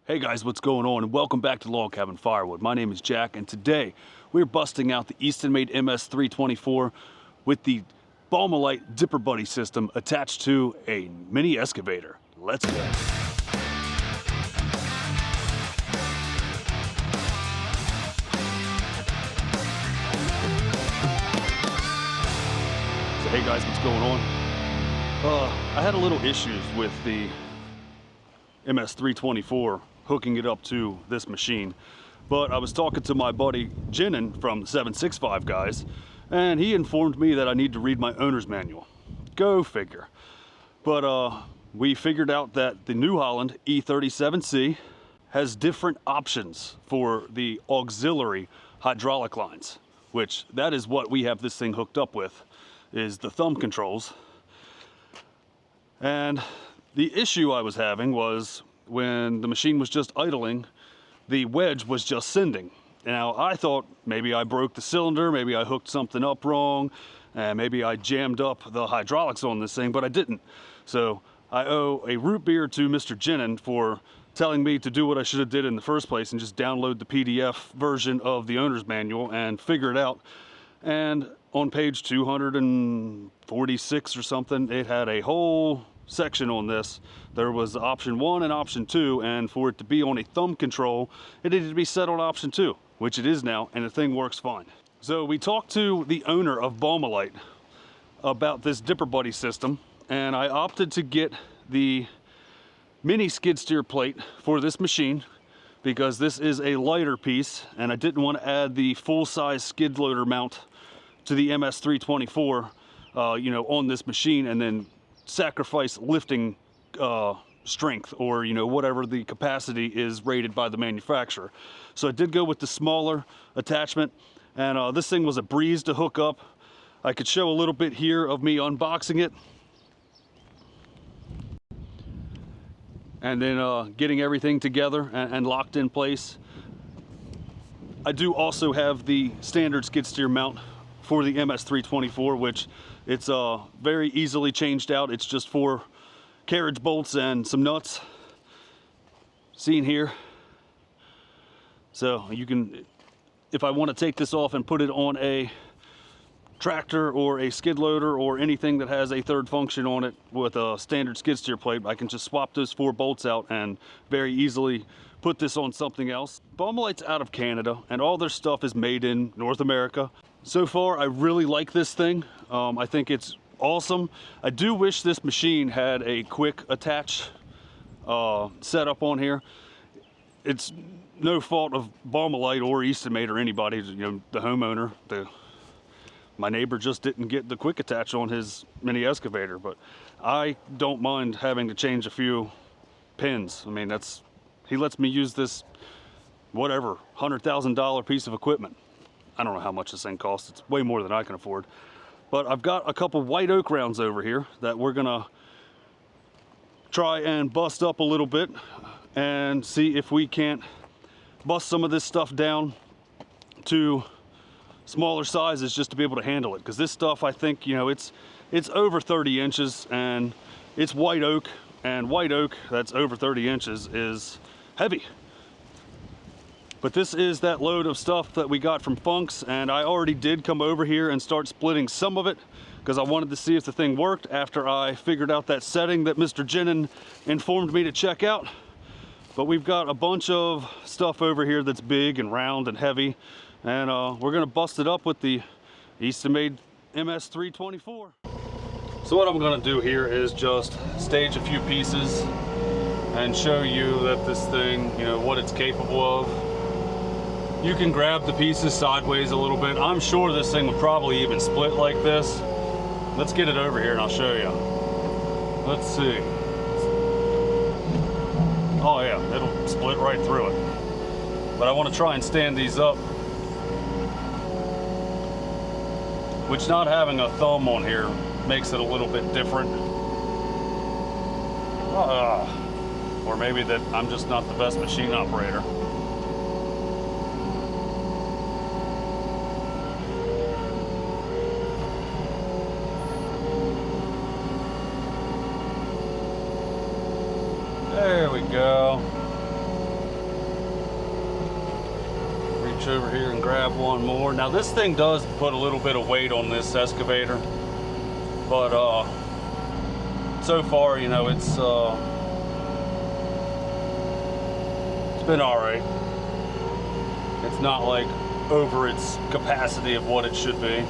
Hey guys, what's going on? And welcome back to Log Cabin Firewood. My name is Jack, and today we're busting out the Eastonmade MS324 with the Baumalight Dipper Buddy system attached to a mini excavator. Let's go. So hey guys, what's going on? I had a little issues with the MS324 hooking it up to this machine, but I was talking to my buddy Genin from the 765 guys, and he informed me that I need to read my owner's manual. Go figure. But we figured out that the new Holland E37C has different options for the auxiliary hydraulic lines, which that is what we have this thing hooked up with, is the thumb controls. And the issue I was having was when the machine was just idling, the wedge was just sending. Now I thought maybe I broke the cylinder, maybe I hooked something up wrong, and maybe I jammed up the hydraulics on this thing, but I didn't. So I owe a root beer to Mr. Genin for telling me to do what I should have did in the first place and just download the PDF version of the owner's manual and figure it out. And on page 246 or something, it had a whole section on this. There was option 1 and option 2, and for it to be on a thumb control, it needed to be set on option 2, which it is now, and the thing works fine. So we talked to the owner of Baumalight about this Dipper Buddy system, and I opted to get the mini skid steer plate for this machine because this is a lighter piece, and I didn't want to add the full-size skid loader mount to the MS324 on this machine and then sacrifice lifting strength or whatever the capacity is rated by the manufacturer. So I did go with the smaller attachment, and this thing was a breeze to hook up. I could show a little bit here of me unboxing it and then getting everything together and locked in place. I do also have the standard skid steer mount for the MS324, which it's very easily changed out. It's just 4 carriage bolts and some nuts seen here. So you can, if I want to take this off and put it on a tractor or a skid loader or anything that has a third function on it with a standard skid steer plate, I can just swap those 4 bolts out and very easily put this on something else. Baumalight's out of Canada, and all their stuff is made in North America. So far, I really like this thing. I think it's awesome. I do wish this machine had a quick attach setup on here. It's no fault of Baumalight or Eastonmade or anybody, the homeowner. My neighbor just didn't get the quick attach on his mini excavator, but I don't mind having to change a few pins. I mean, he lets me use this, whatever, $100,000 piece of equipment. I don't know how much this thing costs. It's way more than I can afford. But I've got a couple white oak rounds over here that we're gonna try and bust up a little bit and see if we can't bust some of this stuff down to smaller sizes just to be able to handle it. Because this stuff, I think, it's over 30 inches and it's white oak, and white oak that's over 30 inches is heavy. But this is that load of stuff that we got from Funk's, and I already did come over here and start splitting some of it because I wanted to see if the thing worked after I figured out that setting that Mr. Genin informed me to check out. But we've got a bunch of stuff over here that's big and round and heavy, and we're gonna bust it up with the Eastonmade MS324. So what I'm gonna do here is just stage a few pieces and show you that this thing, what it's capable of. You can grab the pieces sideways a little bit. I'm sure this thing would probably even split like this. Let's get it over here and I'll show you. Let's see. Oh yeah, it'll split right through it. But I want to try and stand these up. Which, not having a thumb on here makes it a little bit different. Or maybe that I'm just not the best machine operator. There we go. reach over here and grab one more. Now this thing does put a little bit of weight on this excavator, but so far, you know, it's been all right. It's not like over its capacity of what it should be.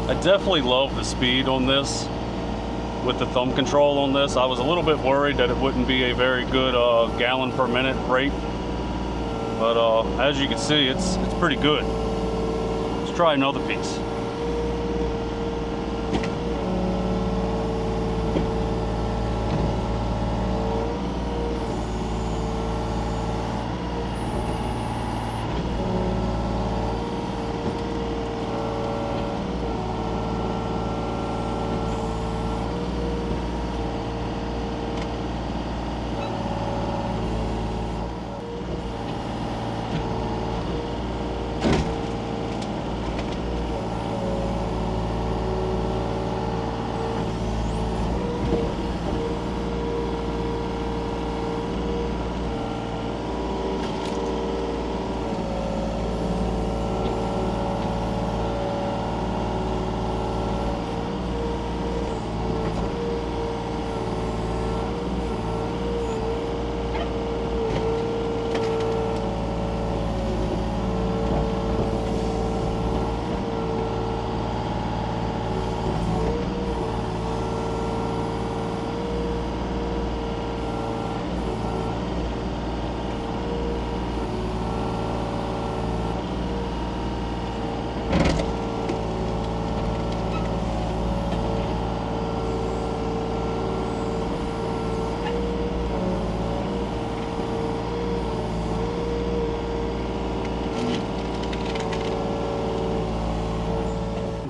I definitely love the speed on this with the thumb control on this. I was a little bit worried that it wouldn't be a very good gallon per minute rate, but as you can see, it's pretty good. Let's try another piece.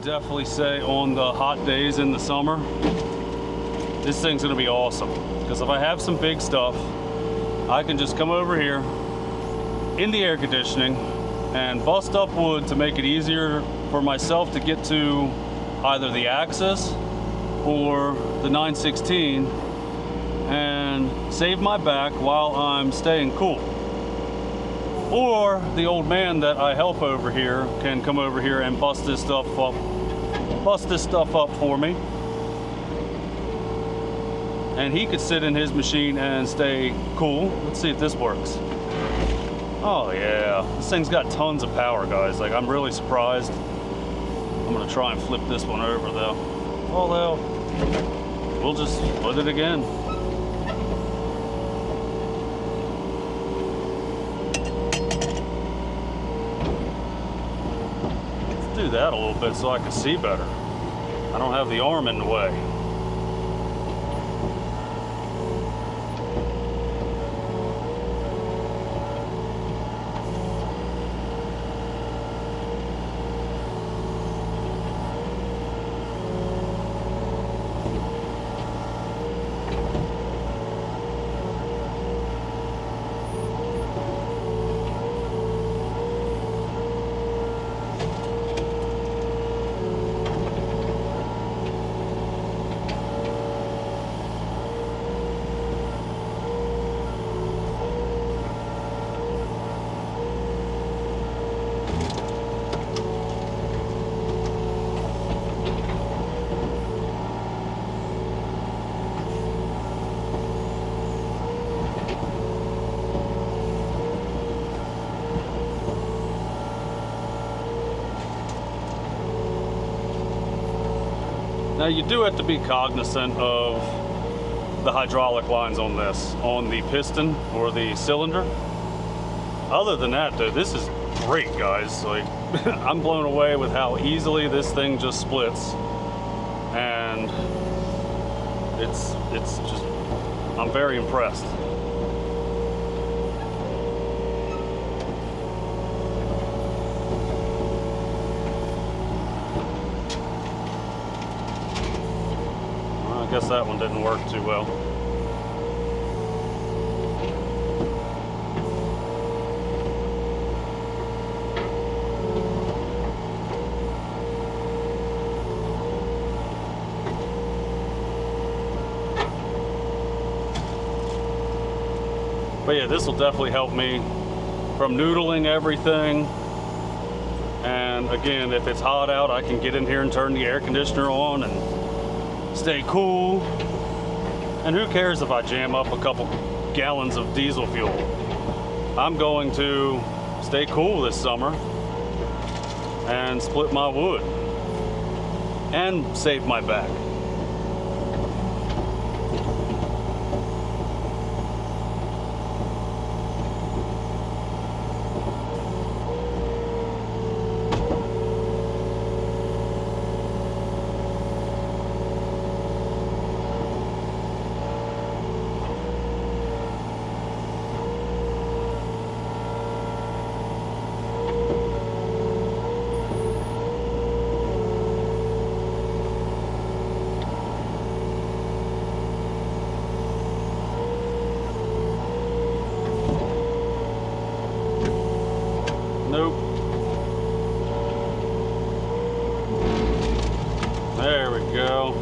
Definitely say on the hot days in the summer, this thing's gonna be awesome. Because if I have some big stuff, I can just come over here in the air conditioning and bust up wood to make it easier for myself to get to either the Axis or the 916 and save my back while I'm staying cool. Or the old man that I help over here can come over here and bust this stuff up for me. And he could sit in his machine and stay cool. Let's see if this works. Oh yeah, this thing's got tons of power, guys. Like, I'm really surprised. I'm gonna try and flip this one over though. Although, we'll just split it again. Do that a little bit so I can see better. I don't have the arm in the way. Now you do have to be cognizant of the hydraulic lines on this, on the piston or the cylinder. Other than that, though, this is great, guys. Like, I'm blown away with how easily this thing just splits, and it's just, I'm very impressed. I guess that one didn't work too well. But yeah, this will definitely help me from noodling everything. And again, if it's hot out, I can get in here and turn the air conditioner on and stay cool. And who cares if I jam up a couple gallons of diesel fuel? I'm going to stay cool this summer and split my wood and save my back. Nope. There we go.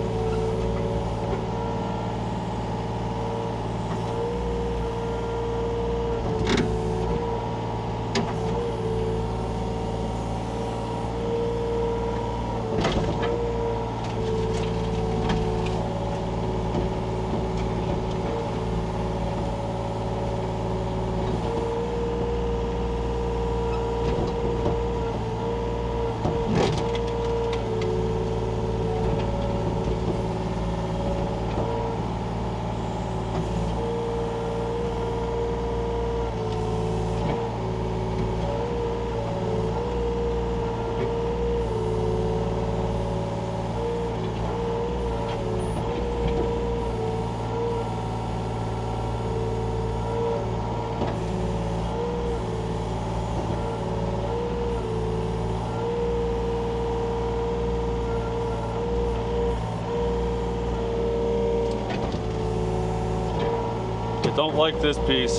Don't like this piece.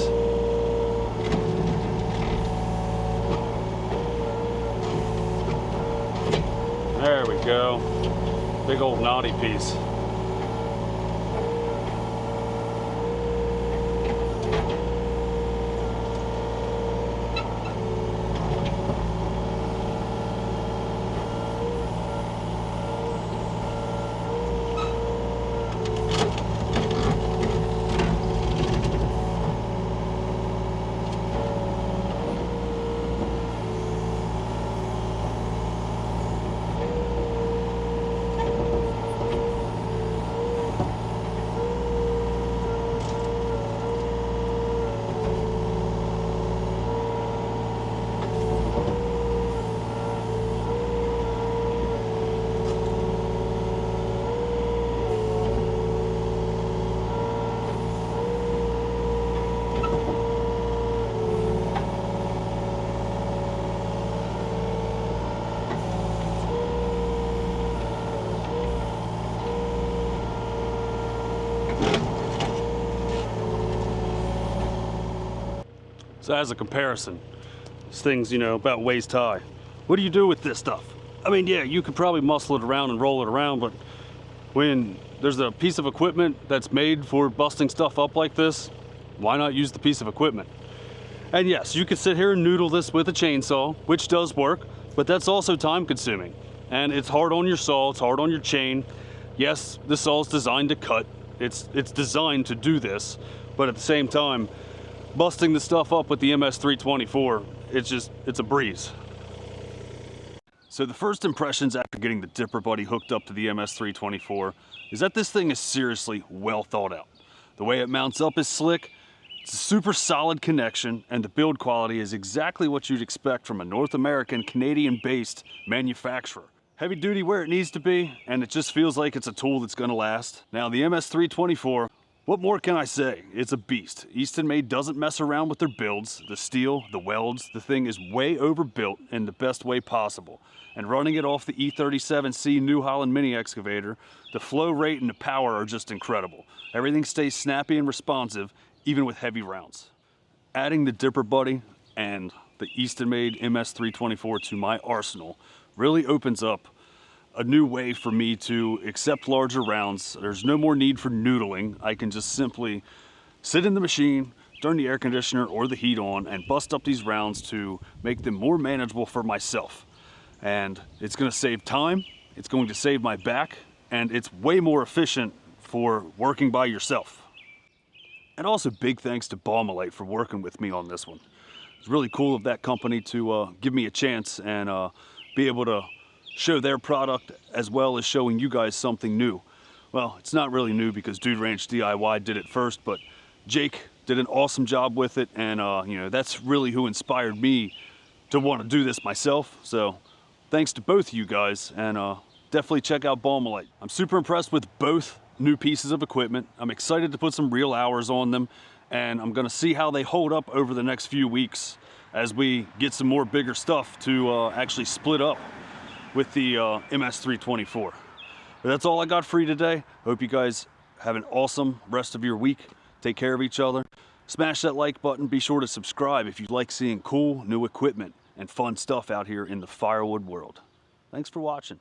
There we go. Big old knotty piece. So as a comparison, this thing's, you know, about waist high. What do you do with this stuff? I mean, yeah, you could probably muscle it around and roll it around, but when there's a piece of equipment that's made for busting stuff up like this, why not use the piece of equipment? And yes, you could sit here and noodle this with a chainsaw, which does work, but that's also time consuming. And it's hard on your saw, it's hard on your chain. Yes, the saw is designed to cut. It's designed to do this, but at the same time, busting the stuff up with the MS324, it's a breeze. So the first impressions after getting the Dipper Buddy hooked up to the MS324 is that this thing is seriously well thought out. The way it mounts up is slick, it's a super solid connection, and the build quality is exactly what you'd expect from a North American, Canadian-based manufacturer. Heavy duty where it needs to be, and it just feels like it's a tool that's gonna last. Now the MS324, what more can I say? It's a beast. Eastonmade doesn't mess around with their builds. The steel, the welds, the thing is way overbuilt in the best way possible. And running it off the E37C New Holland mini excavator, the flow rate and the power are just incredible. Everything stays snappy and responsive, even with heavy rounds. Adding the Dipper Buddy and the Eastonmade MS324 to my arsenal really opens up a new way for me to accept larger rounds. There's no more need for noodling. I can just simply sit in the machine, turn the air conditioner or the heat on, and bust up these rounds to make them more manageable for myself. And it's gonna save time, it's going to save my back, and it's way more efficient for working by yourself. And also big thanks to Baumalight for working with me on this one. It's really cool of that company to give me a chance and be able to show their product as well as showing you guys something new. Well, it's not really new because Dude Ranch DIY did it first, but Jake did an awesome job with it, and you know, that's really who inspired me to want to do this myself. So thanks to both of you guys, and definitely check out Baumalight. I'm super impressed with both new pieces of equipment. I'm excited to put some real hours on them, and I'm gonna see how they hold up over the next few weeks as we get some more bigger stuff to actually split up with the MS324. But that's all I got for you today. Hope you guys have an awesome rest of your week. Take care of each other. Smash that like button. Be sure to subscribe if you like seeing cool new equipment and fun stuff out here in the firewood world. Thanks for watching.